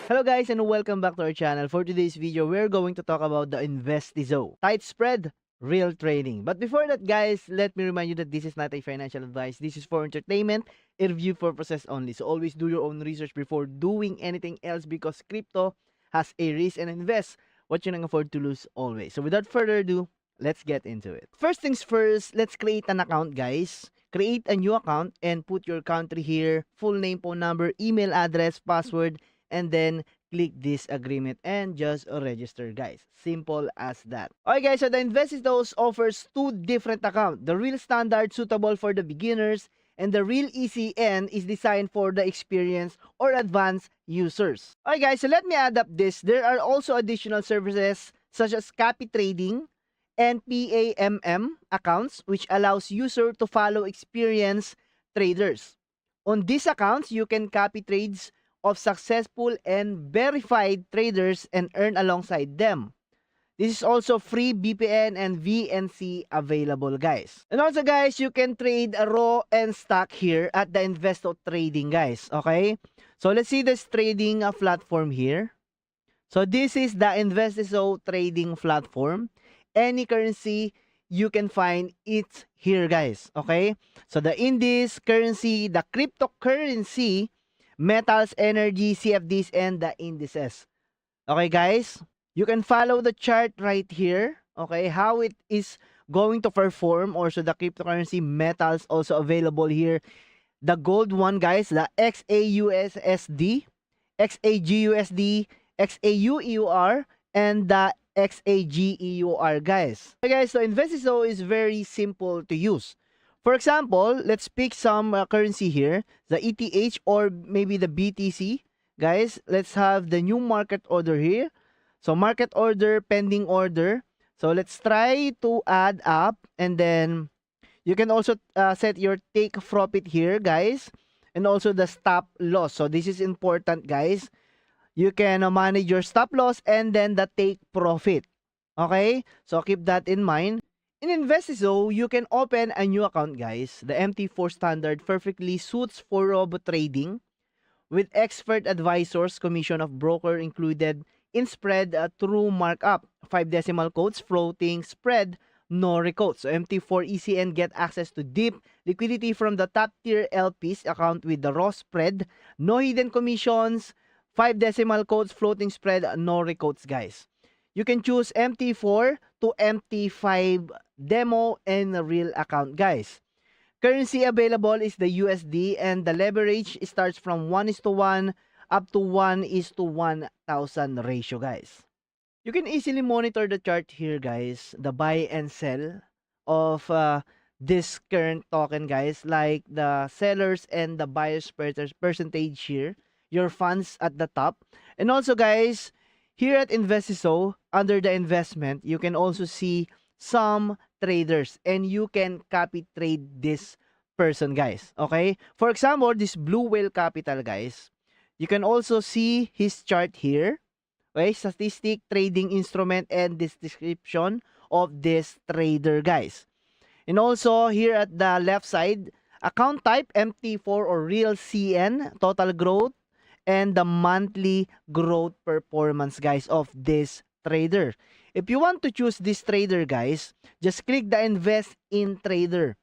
Hello guys and welcome back to our channel. For today's video, we're going to talk about the Investizo. Tight spread, real trading. But before that guys, let me remind you that this is not a financial advice. This is for entertainment and review purposes only. So always do your own research before doing anything else because crypto has a risk and invest what you can afford to lose always. So without further ado, let's get into it. First things first, let's create an account guys. Create a new account and put your country here, full name, phone number, email address, password, and then click this agreement and just register guys. Simple as that. Okay guys, so the Investizo offers two different accounts. The real standard suitable for the beginners and the real ECN is designed for the experienced or advanced users. Okay guys, so let me add up this. There are also additional services such as copy trading and PAMM accounts which allows user to follow experienced traders. On these accounts, you can copy trades of successful and verified traders and earn alongside them. This is also free BPN and VNC available guys. And also guys, you can trade a raw and stock here at the Investizo Trading guys. Okay? So let's see this trading platform here. So this is the Investizo Trading platform. Any currency you can find it here guys. Okay? So the indices, currency, the cryptocurrency, metals, energy, CFDs, and the indices. Okay, guys? You can follow the chart right here. Okay, how it is going to perform. Also, the cryptocurrency metals also available here. The gold one, guys, the XAUSSD, XAGUSD, XAUEUR, and the XAGEUR, guys. Okay, guys, so Investizo is very simple to use. For example, let's pick some currency here, the ETH or maybe the BTC. Guys, let's have the new market order here. So market order, pending order. So let's try to add up and then you can also set your take profit here, guys. And also the stop loss. So this is important, guys. You can manage your stop loss and then the take profit. Okay? So keep that in mind. In Investizo, you can open a new account guys. The MT4 standard perfectly suits for robo trading with expert advisors, commission of broker included in spread through markup, 5 decimal codes, floating spread, no recoats. So MT4 ECN get access to deep liquidity from the top tier LPs account with the raw spread, no hidden commissions, 5 decimal codes, floating spread, no recoats guys. You can choose MT4 to MT5 demo and real account guys. Currency available is the USD and the leverage starts from 1:1 up to 1:1000 ratio guys. You can easily monitor the chart here guys, the buy and sell of this current token guys, like the sellers and the buyers percentage here, your funds at the top. And also guys, here at Investizo, under the investment, you can also see some traders and you can copy trade this person guys. Okay? For example, this Blue Whale Capital guys, you can also see his chart here. Okay? Statistic, trading instrument, and this description of this trader guys. And also here at the left side, account type MT4 or real CN, total growth, and the monthly growth performance guys of this trader. If you want to choose this trader guys, just click the invest in trader.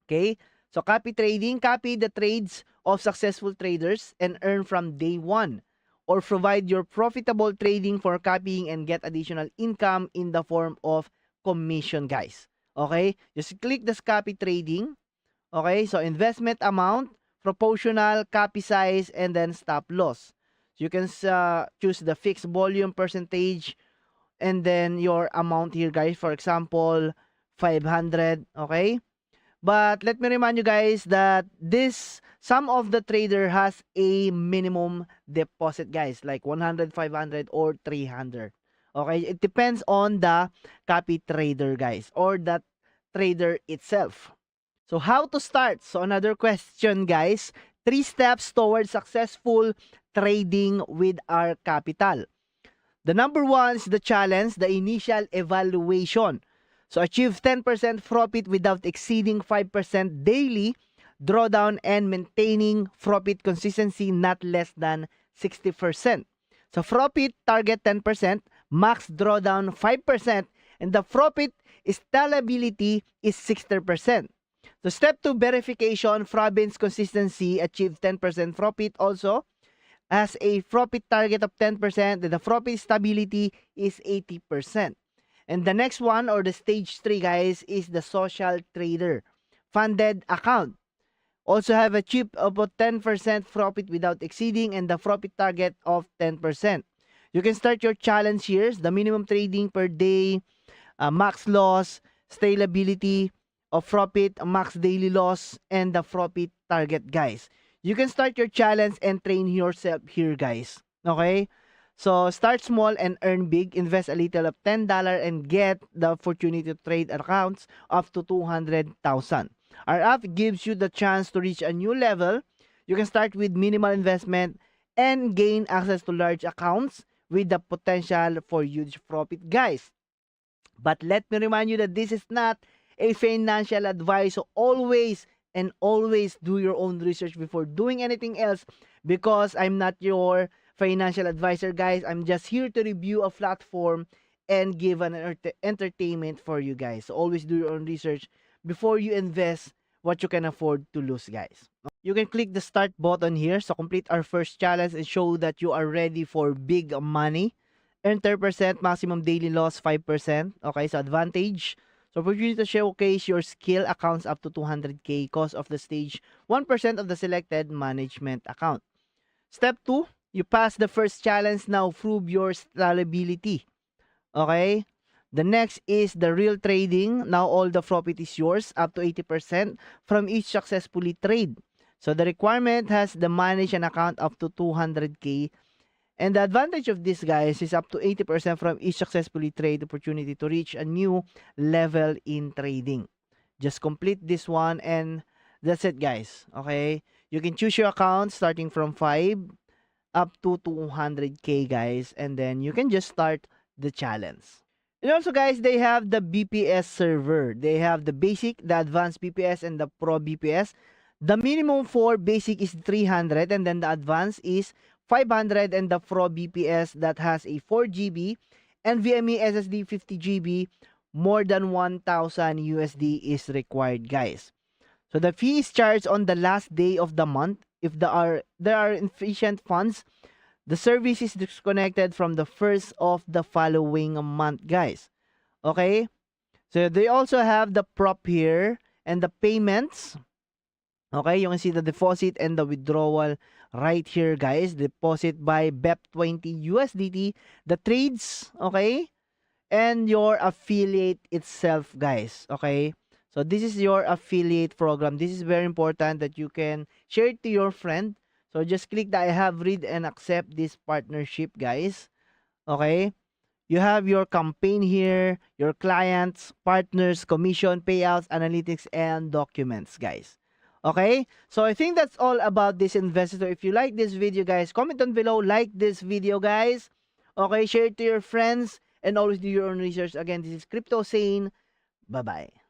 Okay? So copy trading, copy the trades of successful traders and earn from day one. Or provide your profitable trading for copying and get additional income in the form of commission guys. Okay? Just click this copy trading. Okay? So investment amount, proportional, copy size, and then stop loss. So you can choose the fixed volume percentage and then your amount here guys. For example, 500. Okay? But let me remind you guys that some of the trader has a minimum deposit guys, like 100, 500, or 300. Okay? It depends on the copy trader guys or the trader itself. So how to start? So another question guys, 3 steps towards successful trading with our capital. The number 1 is the challenge, the initial evaluation. So achieve 10% profit without exceeding 5% daily drawdown and maintaining profit consistency not less than 60%. So profit target 10%, max drawdown 5%, and the profit stability is 60%. So step 2 verification, Frobin's consistency achieved 10% profit also has a profit target of 10%, and the profit stability is 80%. And the next one, or the stage 3 guys, is the social trader funded account. Also have a chip about 10% profit without exceeding and the profit target of 10%. You can start your challenge here. The minimum trading per day, max loss, stability of profit, max daily loss, and the profit target, guys. You can start your challenge and train yourself here, guys. Okay? So, start small and earn big. Invest a little of $10 and get the opportunity to trade accounts up to 200,000. Our app gives you the chance to reach a new level. You can start with minimal investment and gain access to large accounts with the potential for huge profit, guys. But let me remind you that this is not a financial advice. So always and always do your own research before doing anything else, because I'm not your financial advisor, guys. I'm just here to review a platform and give an entertainment for you guys. So always do your own research before you invest what you can afford to lose, guys. You can click the start button here. So complete our first challenge and show that you are ready for big money. Earn 10%, maximum daily loss 5%. Okay, so advantage. So opportunity to showcase your skill, accounts up to 200k. Cost of the stage, 1% of the selected management account. Step 2, you pass the first challenge. Now prove your scalability. Okay. The next is the real trading. Now all the profit is yours, up to 80% from each successfully trade. So the requirement has the manage an account up to 200k. And the advantage of this, guys, is up to 80% from each successfully trade opportunity to reach a new level in trading. Just complete this one and that's it, guys. Okay? You can choose your account starting from 5 up to 200k, guys. And then you can just start the challenge. And also, guys, they have the BPS server. They have the basic, the advanced BPS, and the pro BPS. The minimum for basic is 300, and then the advanced is 500, and the pro BPS that has a 4GB and NVMe SSD 50GB, more than 1,000 USD is required, guys. So the fee is charged on the last day of the month. If there are insufficient funds, the service is disconnected from the first of the following month, guys. Okay? So they also have the prop here and the payments. Okay, you can see the deposit and the withdrawal right here, guys. Deposit by BEP20 USDT, the trades, okay, and your affiliate itself, guys. Okay, so this is your affiliate program. This is very important that you can share it to your friend. So just click the I have read and accept this partnership, guys. Okay, you have your campaign here, your clients, partners, commission, payouts, analytics, and documents, guys. Okay, so I think that's all about this investor. If you like this video, guys, comment down below, like this video, guys. Okay, share it to your friends and always do your own research. Again, this is Crypto Sane. Bye-bye.